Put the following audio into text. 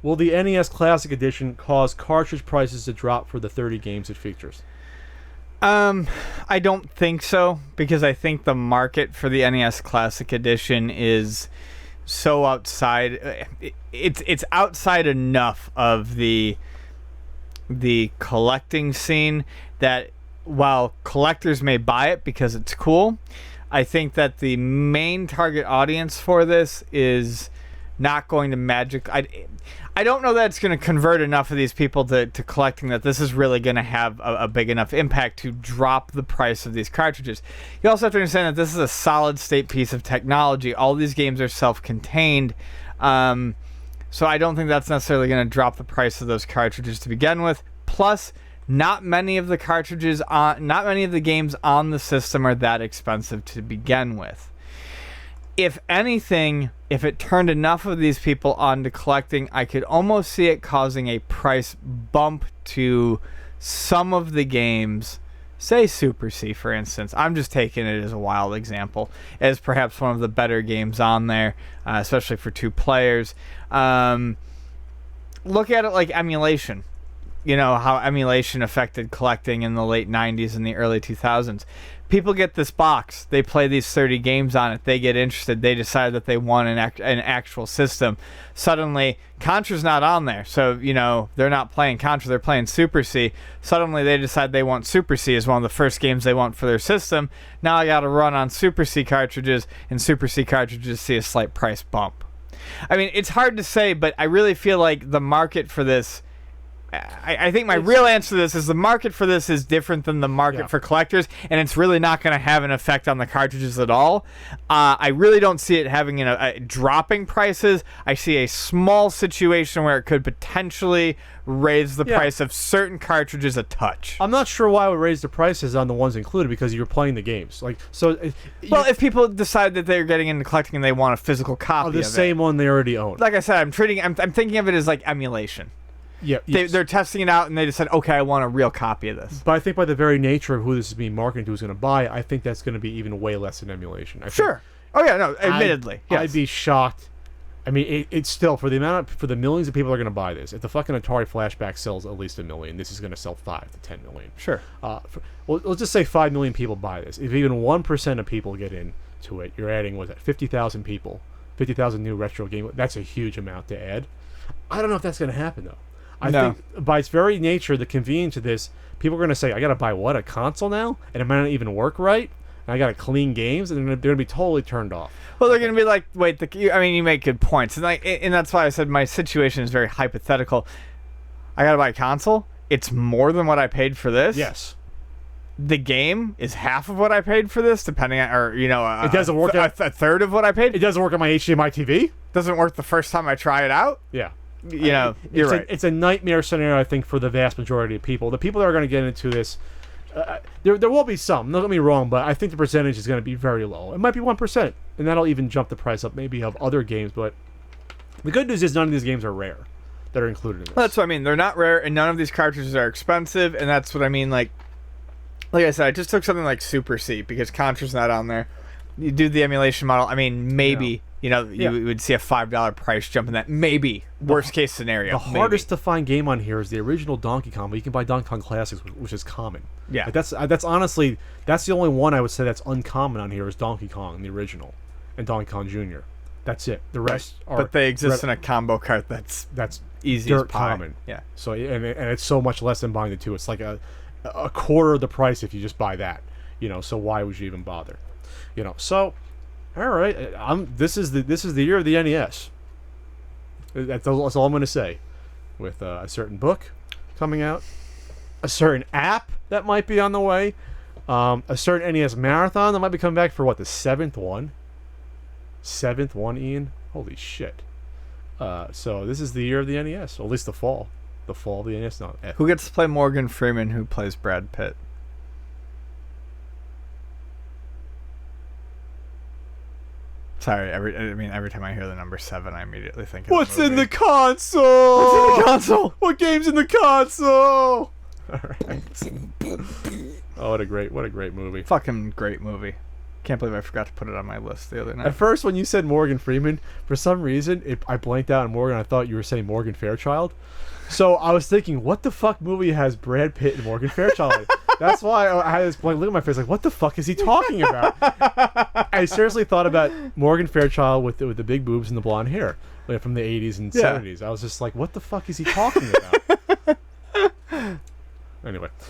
Will the NES Classic Edition cause cartridge prices to drop for the 30 games it features? I don't think so, because I think the market for the NES Classic Edition is so outside. It's outside enough of the collecting scene that while collectors may buy it because it's cool, I think that the main target audience for this is not going to magic. I don't know that it's going to convert enough of these people to collecting that this is really going to have a big enough impact to drop the price of these cartridges. You also have to understand that this is a solid state piece of technology. All these games are self-contained. So I don't think that's necessarily going to drop the price of those cartridges to begin with. Plus, not many of the games on the system are that expensive to begin with. If anything, if it turned enough of these people onto collecting, I could almost see it causing a price bump to some of the games. Say Super C, for instance. I'm just taking it as a wild example, as perhaps one of the better games on there, especially for 2 players. Look at it like emulation. You know, how emulation affected collecting in the late 90s and the early 2000s. People get this box. They play these 30 games on it. They get interested. They decide that they want an actual system. Suddenly, Contra's not on there. So, you know, they're not playing Contra. They're playing Super C. Suddenly, they decide they want Super C as one of the first games they want for their system. Now I got to run on Super C cartridges, and Super C cartridges see a slight price bump. I mean, it's hard to say, but I really feel like the market for this... I think my real answer to this is the market for this is different than the market for collectors, and it's really not going to have an effect on the cartridges at all. I really don't see it having dropping prices. I see a small situation where it could potentially raise the price of certain cartridges a touch. I'm not sure why it would raise the prices on the ones included, because you're playing the games. If people decide that they're getting into collecting and they want a physical copy of the same one they already own. Like I said, I'm thinking of it as like emulation. Yeah, they're testing it out, and they just said, okay, I want a real copy of this. But I think by the very nature of who this is being marketed to, who's going to buy, I think that's going to be even way less than emulation. Admittedly, yes. I'd be shocked. I mean, it's still for the millions of people that are going to buy this. If the fucking Atari Flashback sells at least 1 million, this is going to sell 5 to 10 million. Sure. Let's just say 5 million people buy this. If even 1% of people get into it, you're adding 50,000 people, 50,000 new retro game. That's a huge amount to add. I don't know if that's going to happen though. I think by its very nature, the convenience of this, people are going to say, I got to buy a console now? And it might not even work right? And I got to clean games? And they're going to be totally turned off. Well, they're going to be like, you make good points. And that's why I said my situation is very hypothetical. I got to buy a console? It's more than what I paid for this? Yes. The game is half of what I paid for this, depending on, or, it doesn't work a third of what I paid? It doesn't work on my HDMI TV? Doesn't work the first time I try it out? Yeah. You're right. It's a nightmare scenario, I think, for the vast majority of people. The people that are going to get into this, there will be some. Don't get me wrong, but I think the percentage is going to be very low. It might be 1%, and that'll even jump the price up maybe of other games. But the good news is none of these games are rare that are included in this. Well, that's what I mean. They're not rare, and none of these cartridges are expensive, and that's what I mean. Like I said, I just took something like Super C because Contra's not on there. You do the emulation model. I mean, maybe... You would see a $5 price jump in that. Maybe. Worst case scenario. The hardest to find game on here is the original Donkey Kong, but you can buy Donkey Kong Classics, which is common. Yeah. Like that's honestly, that's the only one I would say that's uncommon on here is Donkey Kong, the original, and Donkey Kong Jr. That's it. The rest are... But they exist in a combo cart that's easy dirt as pie. common. Yeah. So, and it's so much less than buying the two. It's like a quarter of the price if you just buy that. So why would you even bother? So... All right, this is the year of the NES. That's all I'm going to say. With a certain book coming out, a certain app that might be on the way, a certain NES marathon that might be coming back for the 7th one. 7th one, Ian. Holy shit. So this is the year of the NES, or at least the fall of the NES. No, who gets to play Morgan Freeman, who plays Brad Pitt? Sorry, every time I hear the number 7, I immediately think of What's in the console? What's in the console? What game's in the console? All right. Oh, what a great movie. Fucking great movie. Can't believe I forgot to put it on my list the other night. At first, when you said Morgan Freeman, for some reason, I blanked out on Morgan. I thought you were saying Morgan Fairchild. So I was thinking, what the fuck movie has Brad Pitt and Morgan Fairchild in? That's why I had this blank look at my face, like, what the fuck is he talking about? I seriously thought about Morgan Fairchild with the big boobs and the blonde hair, like from the 80s and 70s. I was just like, what the fuck is he talking about? Anyway,